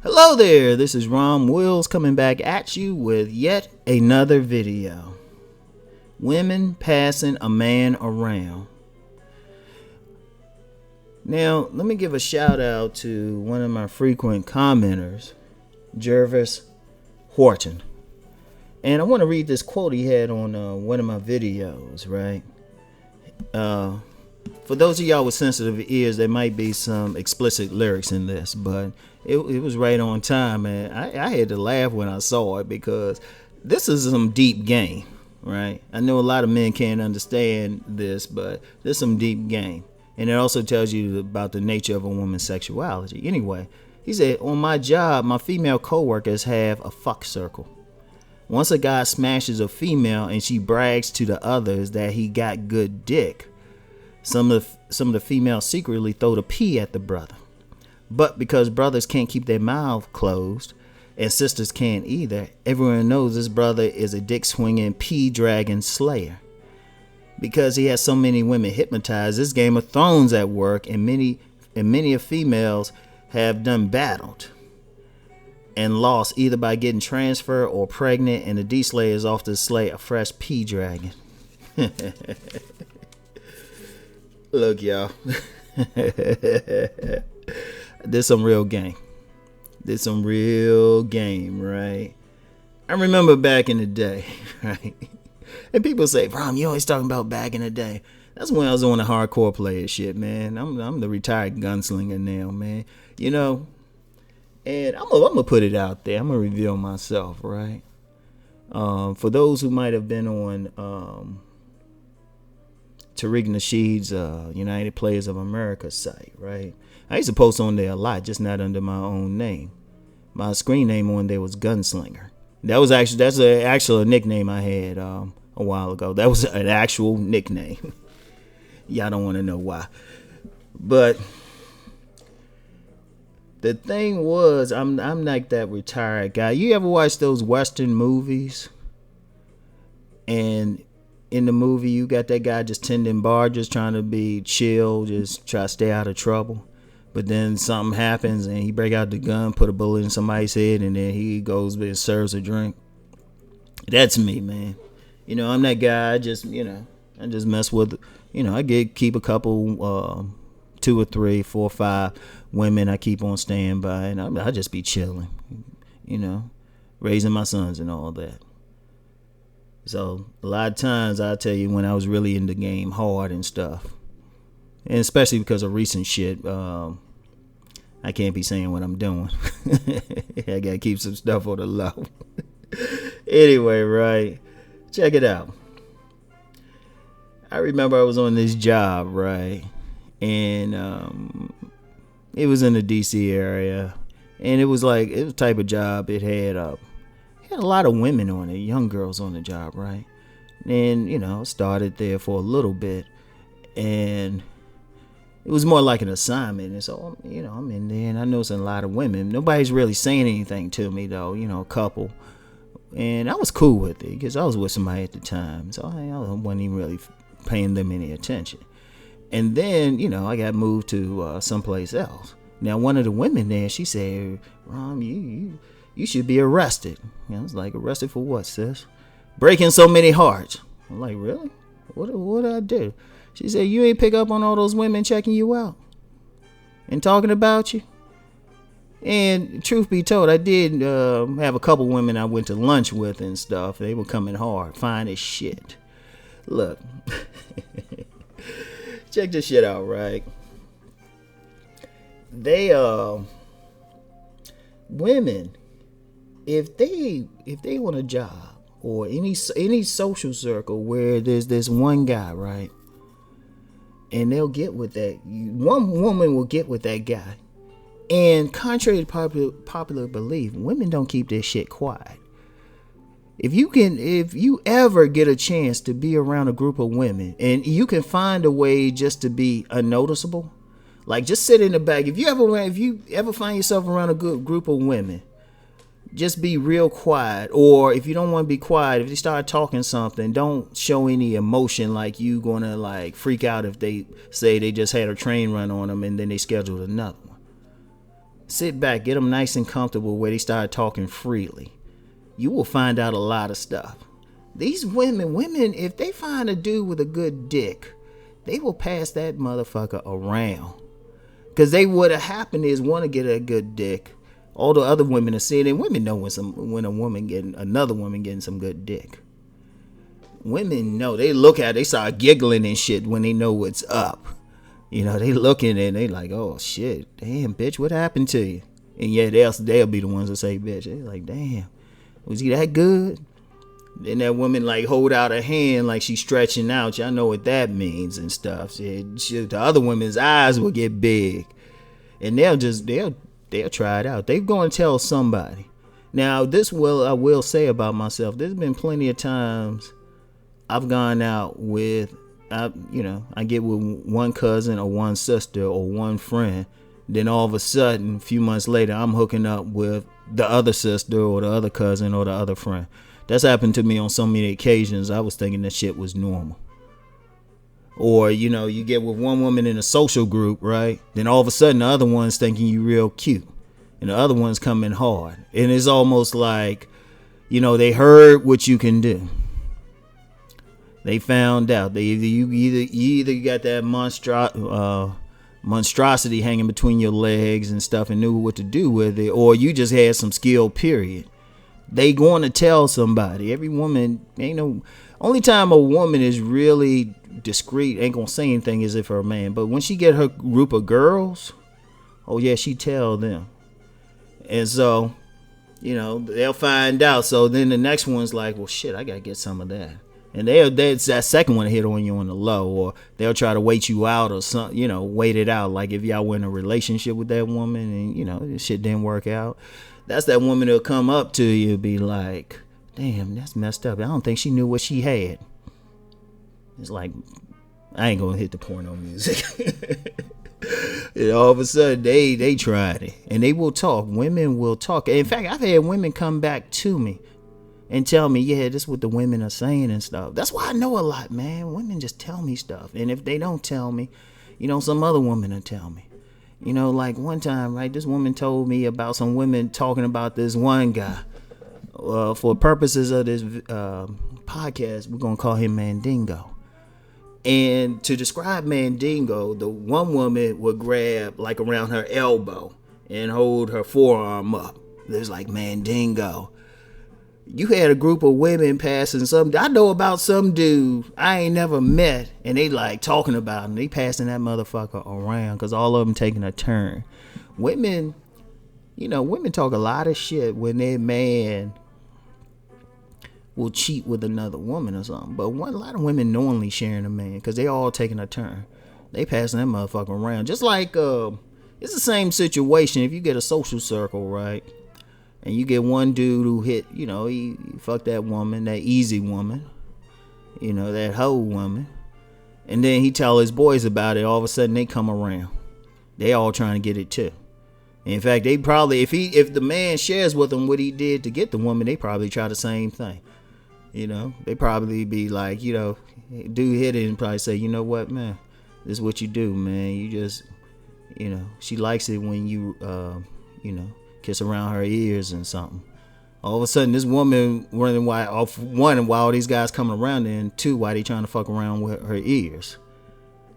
Hello there, this is Rom Wills coming back at you with yet another video. Women passing a man around. Now, let me give a shout out to one of my frequent commenters, Jervis Horton. And I want to read this quote he had on one of my videos, right? For those of y'all with sensitive ears, there might be some explicit lyrics in this, but it was right on time, and I had to laugh when I saw it because this is some deep game, right? I know a lot of men can't understand this, but there's some deep game. And it also tells you about the nature of a woman's sexuality. Anyway, he said, on my job, my female coworkers have a fuck circle. Once a guy smashes a female and she brags to the others that he got good dick, some of the females secretly throw the pee at the brother. But because brothers can't keep their mouth closed and sisters can't either, everyone knows this brother is a dick swinging, pee dragging slayer. Because he has so many women hypnotized, this Game of Thrones at work, and many of females have done battled and lost either by getting transferred or pregnant, and the D slayer is off to slay a fresh pee dragon. Look, y'all. There's some real game. There's some real game, right? I remember back in the day, right? And people say, Rom, you always talking about back in the day. That's when I was on the hardcore player shit, man. I'm the retired gunslinger now, man. You know, and I'm gonna put it out there. I'm gonna reveal myself, right? For those who might have been on Tariq Nasheed's United Players of America site, right? I used to post on there a lot, just not under my own name. My screen name on there was Gunslinger. That's an actual nickname I had a while ago. That was an actual nickname. Y'all don't want to know why. But the thing was, I'm like that retired guy. You ever watch those Western movies? And in the movie, you got that guy just tending bar, just trying to be chill, just try to stay out of trouble. But then something happens and he break out the gun, put a bullet in somebody's head, and then he goes and serves a drink. That's me, man. You know, I'm that guy. I just mess with, I keep a couple, 2 or 3, 4 or 5 women I keep on standby, and I just be chilling, raising my sons and all that. So a lot of times I tell you when I was really in the game hard and stuff, and especially because of recent shit, I can't be saying what I'm doing. I gotta keep some stuff on the low. Anyway, right, check it out. I remember I was on this job, right, and it was in the DC area, and it was the type of job it had a lot of women on it, young girls on the job, right? And started there for a little bit, and it was more like an assignment. And so I'm in there, and I noticed a lot of women. Nobody's really saying anything to me though, a couple, and I was cool with it because I was with somebody at the time, so I wasn't even really paying them any attention. And then I got moved to someplace else. Now one of the women there, she said, Rom, you should be arrested. I was like, arrested for what, sis? Breaking so many hearts. I'm like, really? What did I do? She said, you ain't pick up on all those women checking you out and talking about you? And truth be told, I did have a couple women I went to lunch with and stuff. They were coming hard, fine as shit. Look, check this shit out, right? They women, if they want a job or any social circle where there's this one guy, right, and they'll get with that one woman will get with that guy, and contrary to popular belief, women don't keep their shit quiet. If you ever get a chance to be around a group of women and you can find a way just to be unnoticeable, like just sit in the back. If you ever find yourself around a good group of women, just be real quiet. Or if you don't want to be quiet, if they start talking something, don't show any emotion like you gonna freak out if they say they just had a train run on them and then they scheduled another one. Sit back, get them nice and comfortable where they start talking freely. You will find out a lot of stuff. These women, if they find a dude with a good dick, they will pass that motherfucker around. Because they would have happened is want to get a good dick. All the other women are seeing it. Women know when another woman getting some good dick. Women know. They look at it, they start giggling and shit when they know what's up. You know, they looking and they like, oh shit, damn bitch, what happened to you? And yeah, they'll be the ones that say bitch. They're like, damn, was he that good? Then that woman like hold out her hand like she's stretching out. Y'all know what that means and stuff. The other women's eyes will get big, and they'll try it out. They're going to tell somebody. Now, I will say about myself. There's been plenty of times I've gone out with, I get with one cousin or one sister or one friend. Then all of a sudden, a few months later, I'm hooking up with the other sister or the other cousin or the other friend. That's happened to me on so many occasions. I was thinking that shit was normal. Or, you get with one woman in a social group, right? Then all of a sudden the other one's thinking you real cute. And the other one's coming hard. And it's almost like, they heard what you can do. They found out. You either got that monstrosity hanging between your legs and stuff and knew what to do with it, or you just had some skill, period. They going to tell somebody. Every woman, only time a woman is really discreet, ain't gonna say anything is if her man. But when she get her group of girls, oh yeah, she tell them. And so, they'll find out. So then the next one's like, well shit, I gotta get some of that. And that's that second one hit on you on the low, or they'll try to wait you out or something, wait it out. Like if y'all were in a relationship with that woman and, shit didn't work out. That's that woman that'll come up to you and be like, damn, that's messed up. I don't think she knew what she had. It's like, I ain't gonna hit the porno music. And all of a sudden, they tried it. And they will talk. Women will talk. In fact, I've had women come back to me and tell me, yeah, this is what the women are saying and stuff. That's why I know a lot, man. Women just tell me stuff. And if they don't tell me, some other woman will tell me. Like one time, right, this woman told me about some women talking about this one guy. For purposes of this podcast, we're going to call him Mandingo. And to describe Mandingo, the one woman would grab like around her elbow and hold her forearm up. There's like Mandingo. You had a group of women passing I know about some dude I ain't never met, and they like talking about him. They passing that motherfucker around because all of them taking a turn. Women talk a lot of shit when their man will cheat with another woman or something. But a lot of women knowingly sharing a man because they all taking a turn. They passing that motherfucker around. Just like it's the same situation if you get a social circle, right? And you get one dude who hit, he fucked that woman, that easy woman, that hoe woman. And then he tell his boys about it. All of a sudden they come around. They all trying to get it too. In fact, they probably, if the man shares with them what he did to get the woman, they probably try the same thing. They probably be like, dude hit it and probably say, you know what, man, this is what you do, man. You just, she likes it when you, kiss around her ears and something. All of a sudden, this woman running off one, while these guys coming around, and two, why they trying to fuck around with her ears.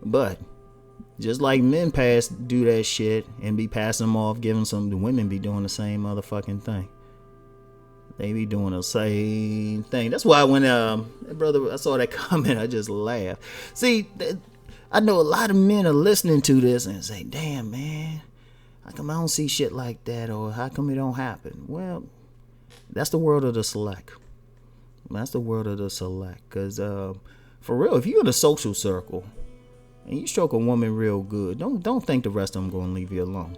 But just like men do that shit and be passing them off, giving some, the women be doing the same motherfucking thing. They be doing the same thing. That's why when brother, I saw that comment, I just laughed. See, I know a lot of men are listening to this and say, damn, man, how come I don't see shit like that, or how come it don't happen? Well, that's the world of the select. That's the world of the select. Because for real, if you're in a social circle and you stroke a woman real good, don't think the rest of them going to leave you alone.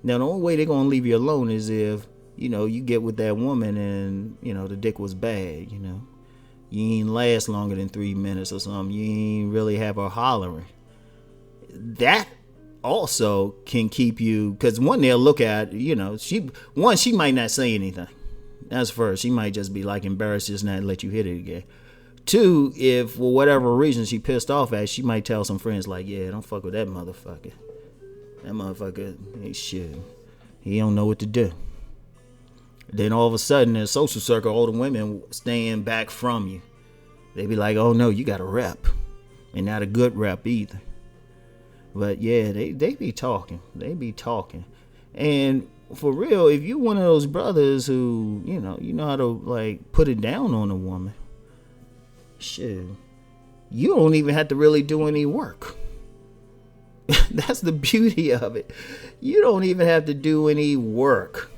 Now, the only way they're going to leave you alone is if, you get with that woman and, the dick was bad, You ain't last longer than 3 minutes or something. You ain't really have her hollering. That also can keep you, because one, they'll look at, she might not say anything. That's first. She might just be like embarrassed just not let you hit it again. Two, if for whatever reason she pissed off at, she might tell some friends like, yeah, don't fuck with that motherfucker. That motherfucker, he don't know what to do. Then all of a sudden, in a social circle, all the women stand back from you. They be like, oh no, you got a rep. And not a good rep either. But yeah, they be talking. They be talking. And for real, if you one of those brothers who, you know how to like put it down on a woman, shit, you don't even have to really do any work. That's the beauty of it. You don't even have to do any work.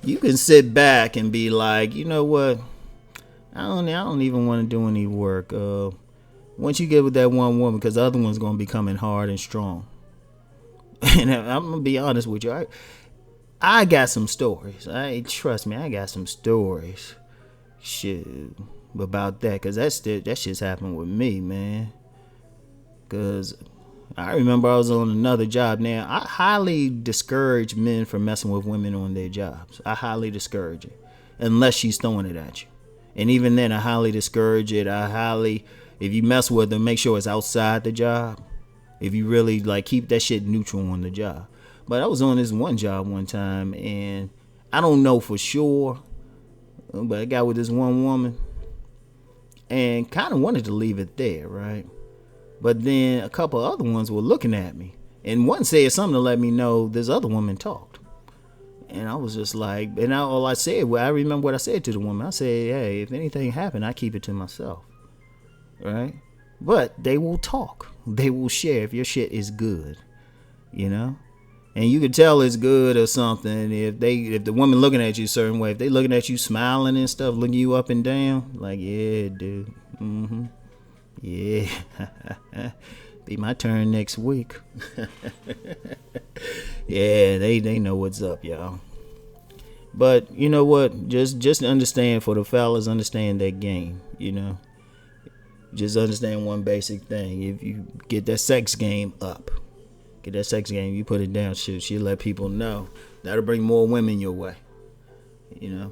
You can sit back and be like, you know what? I don't even want to do any work. Once you get with that one woman, because the other one's gonna be coming hard and strong. And I'm gonna be honest with you. I got some stories. Trust me, I got some stories. Shit about that, because that shit's happened with me, man. Because I remember I was on another job. Now, I highly discourage men from messing with women on their jobs. I highly discourage it. Unless she's throwing it at you. And even then, I highly discourage it. If you mess with them, make sure it's outside the job. If you really, like, keep that shit neutral on the job. But I was on this one job one time, and I don't know for sure, but I got with this one woman and kind of wanted to leave it there, right? But then a couple other ones were looking at me. And one said something to let me know this other woman talked. And I was just like, all I said, I remember what I said to the woman. I said, hey, if anything happened, I keep it to myself. Right? But they will talk. They will share if your shit is good. You know? And you can tell it's good or something if the woman looking at you a certain way. If they looking at you smiling and stuff, looking you up and down, like, yeah, dude. Mm-hmm. Yeah. Be my turn next week. Yeah, they know what's up, y'all. But you know what? Just understand, for the fellas, understand that game, you know. Just understand one basic thing. If you get that sex game up, you put it down, she'll let people know. That'll bring more women your way, you know.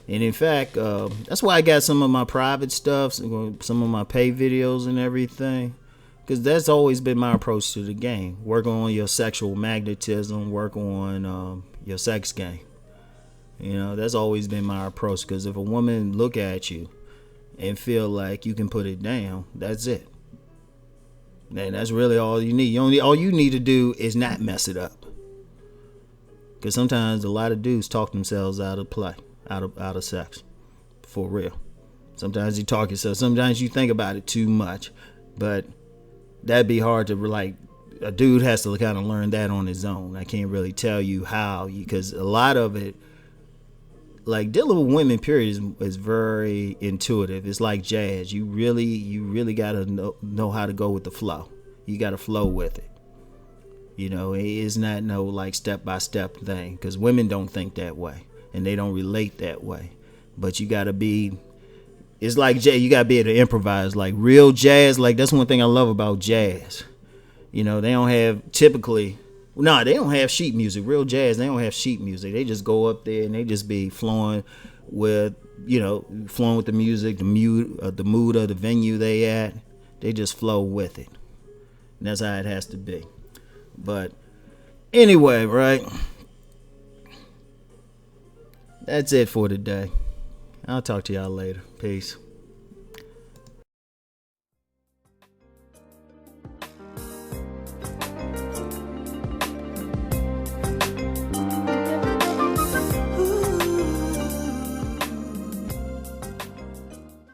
And in fact, that's why I got some of my private stuff, some of my pay videos and everything. Because that's always been my approach to the game. Work on your sexual magnetism. Work on your sex game. You know, that's always been my approach. Because if a woman look at you and feel like you can put it down, that's it. And that's really all you need. All you need to do is not mess it up. Because sometimes a lot of dudes talk themselves out of play. Out of sex, for real. Sometimes you talk yourself. Sometimes you think about it too much, but that'd be hard to, like, a dude has to kind of learn that on his own. I can't really tell you how, because a lot of it, like, dealing with women, period, is very intuitive. It's like jazz. You really gotta know how to go with the flow. You gotta flow with it. You know, it's not no like step by step thing, because women don't think that way. And they don't relate that way. But you gotta be, it's like jazz, you gotta be able to improvise. Like real jazz, like that's one thing I love about jazz. You know, they don't have they don't have sheet music. Real jazz, they don't have sheet music. They just go up there and they just be flowing with the music, the mood of the venue they at. They just flow with it. And that's how it has to be. But anyway, right? That's it for today. I'll talk to y'all later. Peace.